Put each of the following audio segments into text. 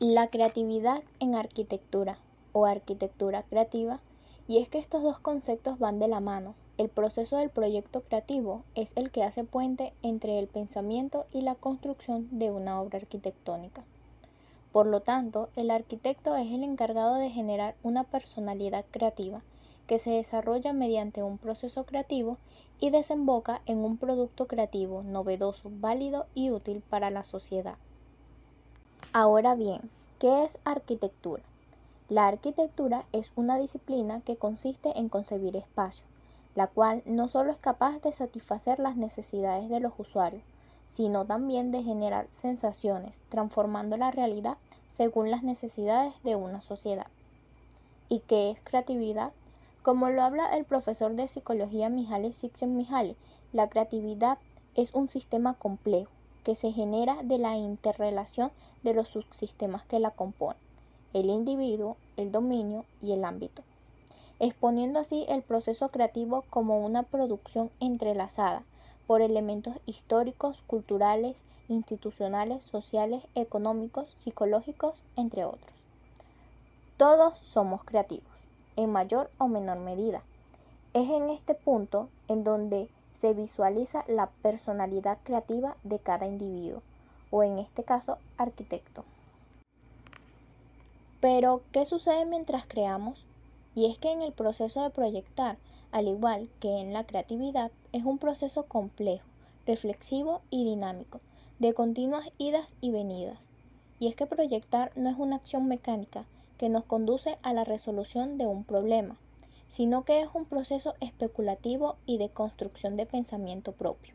La creatividad en arquitectura o arquitectura creativa, y es que estos dos conceptos van de la mano. El proceso del proyecto creativo es el que hace puente entre el pensamiento y la construcción de una obra arquitectónica. Por lo tanto, el arquitecto es el encargado de generar una personalidad creativa que se desarrolla mediante un proceso creativo y desemboca en un producto creativo novedoso, válido y útil para la sociedad. Ahora bien, ¿qué es arquitectura? La arquitectura es una disciplina que consiste en concebir espacios, la cual no solo es capaz de satisfacer las necesidades de los usuarios, sino también de generar sensaciones, transformando la realidad según las necesidades de una sociedad. ¿Y qué es creatividad? Como lo habla el profesor de psicología Mihaly Csikszentmihalyi, la creatividad es un sistema complejo que se genera de la interrelación de los subsistemas que la componen, el individuo, el dominio y el ámbito, exponiendo así el proceso creativo como una producción entrelazada por elementos históricos, culturales, institucionales, sociales, económicos, psicológicos, entre otros. Todos somos creativos, en mayor o menor medida. Es en este punto en donde se visualiza la personalidad creativa de cada individuo, o en este caso, arquitecto. Pero, ¿qué sucede mientras creamos? Y es que en el proceso de proyectar, al igual que en la creatividad, es un proceso complejo, reflexivo y dinámico, de continuas idas y venidas. Y es que proyectar no es una acción mecánica que nos conduce a la resolución de un problema, sino que es un proceso especulativo y de construcción de pensamiento propio.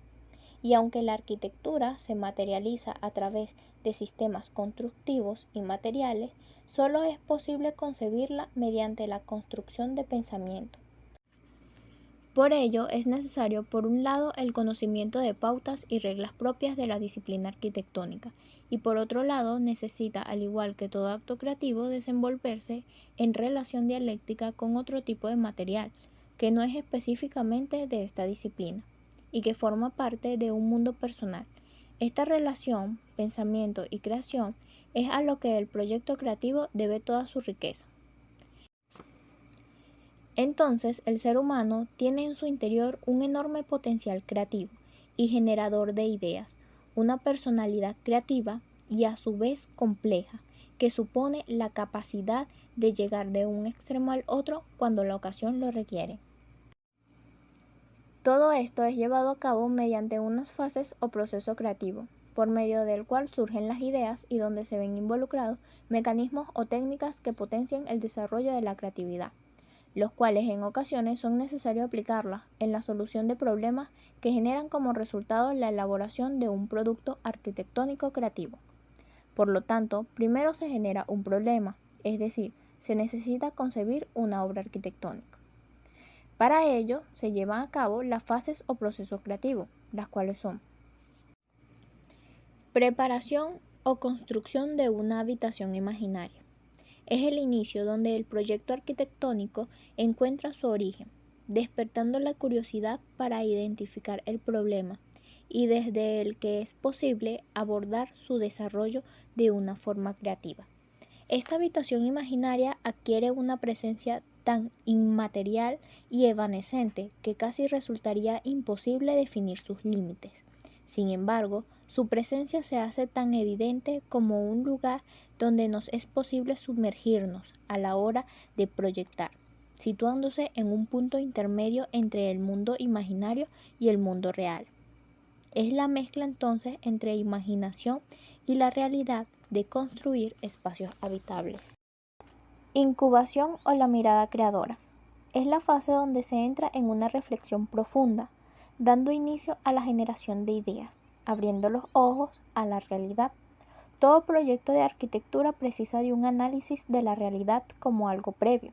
Y aunque la arquitectura se materializa a través de sistemas constructivos y materiales, solo es posible concebirla mediante la construcción de pensamiento. Por ello, es necesario, por un lado, el conocimiento de pautas y reglas propias de la disciplina arquitectónica, y por otro lado, necesita, al igual que todo acto creativo, desenvolverse en relación dialéctica con otro tipo de material, que no es específicamente de esta disciplina, y que forma parte de un mundo personal. Esta relación, pensamiento y creación, es a lo que el proyecto creativo debe toda su riqueza. Entonces, el ser humano tiene en su interior un enorme potencial creativo y generador de ideas, una personalidad creativa y a su vez compleja, que supone la capacidad de llegar de un extremo al otro cuando la ocasión lo requiere. Todo esto es llevado a cabo mediante unas fases o proceso creativo, por medio del cual surgen las ideas y donde se ven involucrados mecanismos o técnicas que potencian el desarrollo de la creatividad, los cuales en ocasiones son necesarios aplicarlas en la solución de problemas que generan como resultado la elaboración de un producto arquitectónico creativo. Por lo tanto, primero se genera un problema, es decir, se necesita concebir una obra arquitectónica. Para ello, se llevan a cabo las fases o procesos creativos, las cuales son: preparación o construcción de una habitación imaginaria. Es el inicio donde el proyecto arquitectónico encuentra su origen, despertando la curiosidad para identificar el problema y desde el que es posible abordar su desarrollo de una forma creativa. Esta habitación imaginaria adquiere una presencia tan inmaterial y evanescente que casi resultaría imposible definir sus límites. Sin embargo, su presencia se hace tan evidente como un lugar donde nos es posible sumergirnos a la hora de proyectar, situándose en un punto intermedio entre el mundo imaginario y el mundo real. Es la mezcla entonces entre imaginación y la realidad de construir espacios habitables. Incubación o la mirada creadora. Es la fase donde se entra en una reflexión profunda, dando inicio a la generación de ideas, abriendo los ojos a la realidad. Todo proyecto de arquitectura precisa de un análisis de la realidad como algo previo,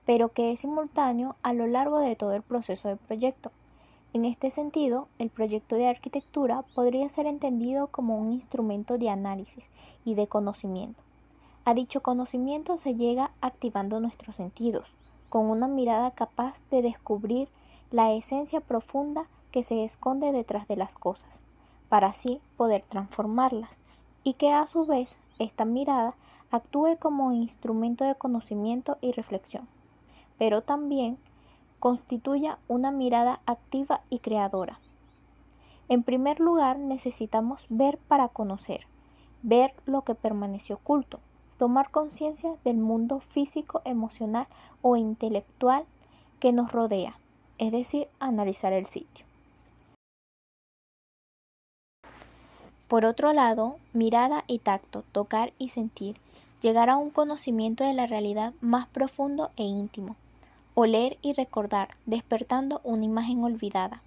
pero que es simultáneo a lo largo de todo el proceso de proyecto. En este sentido, el proyecto de arquitectura podría ser entendido como un instrumento de análisis y de conocimiento. A dicho conocimiento se llega activando nuestros sentidos, con una mirada capaz de descubrir la esencia profunda que se esconde detrás de las cosas, para así poder transformarlas, y que a su vez esta mirada actúe como instrumento de conocimiento y reflexión, pero también constituya una mirada activa y creadora. En primer lugar, necesitamos ver para conocer, ver lo que permaneció oculto, tomar conciencia del mundo físico, emocional o intelectual que nos rodea, es decir, analizar el sitio. Por otro lado, mirada y tacto, tocar y sentir, llegar a un conocimiento de la realidad más profundo e íntimo, oler y recordar, despertando una imagen olvidada.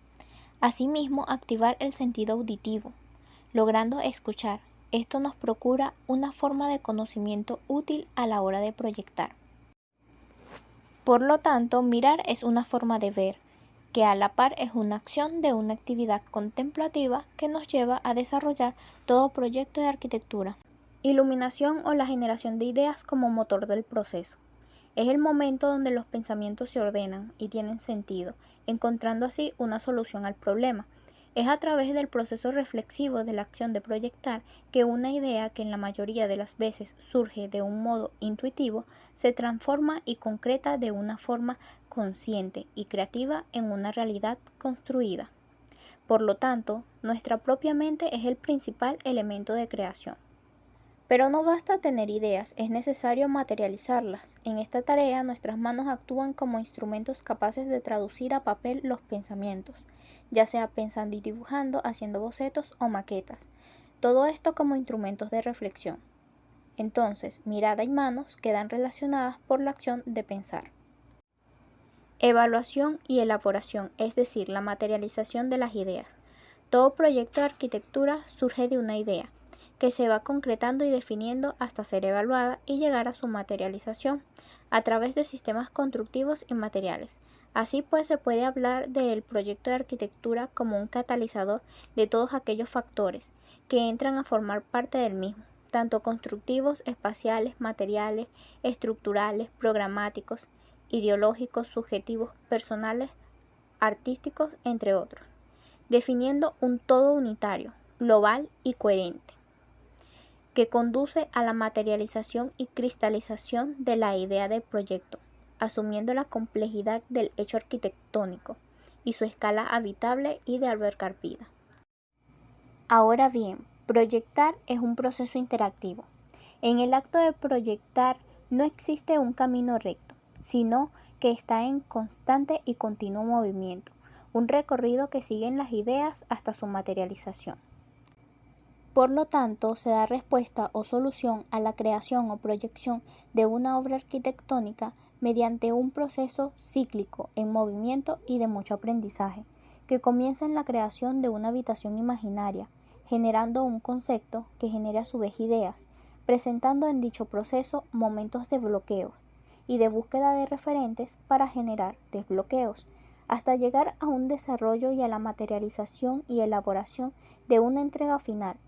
Asimismo, activar el sentido auditivo, logrando escuchar. Esto nos procura una forma de conocimiento útil a la hora de proyectar. Por lo tanto, mirar es una forma de ver, que a la par es una acción de una actividad contemplativa que nos lleva a desarrollar todo proyecto de arquitectura. Iluminación o la generación de ideas como motor del proceso. Es el momento donde los pensamientos se ordenan y tienen sentido, encontrando así una solución al problema. Es a través del proceso reflexivo de la acción de proyectar que una idea que en la mayoría de las veces surge de un modo intuitivo se transforma y concreta de una forma consciente y creativa en una realidad construida. Por lo tanto, nuestra propia mente es el principal elemento de creación. Pero no basta tener ideas, es necesario materializarlas. En esta tarea, nuestras manos actúan como instrumentos capaces de traducir a papel los pensamientos, ya sea pensando y dibujando, haciendo bocetos o maquetas. Todo esto como instrumentos de reflexión. Entonces, mirada y manos quedan relacionadas por la acción de pensar. Evaluación y elaboración, es decir, la materialización de las ideas. Todo proyecto de arquitectura surge de una idea, que se va concretando y definiendo hasta ser evaluada y llegar a su materialización a través de sistemas constructivos y materiales. Así pues, se puede hablar del proyecto de arquitectura como un catalizador de todos aquellos factores que entran a formar parte del mismo, tanto constructivos, espaciales, materiales, estructurales, programáticos, ideológicos, subjetivos, personales, artísticos, entre otros, definiendo un todo unitario, global y coherente, que conduce a la materialización y cristalización de la idea del proyecto, asumiendo la complejidad del hecho arquitectónico y su escala habitable y de albergar vida. Ahora bien, proyectar es un proceso interactivo. En el acto de proyectar no existe un camino recto, sino que está en constante y continuo movimiento, un recorrido que siguen las ideas hasta su materialización. Por lo tanto, se da respuesta o solución a la creación o proyección de una obra arquitectónica mediante un proceso cíclico en movimiento y de mucho aprendizaje, que comienza en la creación de una habitación imaginaria, generando un concepto que genera a su vez ideas, presentando en dicho proceso momentos de bloqueo y de búsqueda de referentes para generar desbloqueos, hasta llegar a un desarrollo y a la materialización y elaboración de una entrega final,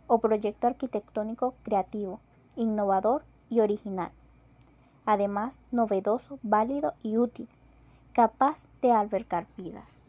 o proyecto arquitectónico creativo, innovador y original. Además, novedoso, válido y útil, capaz de albergar vidas.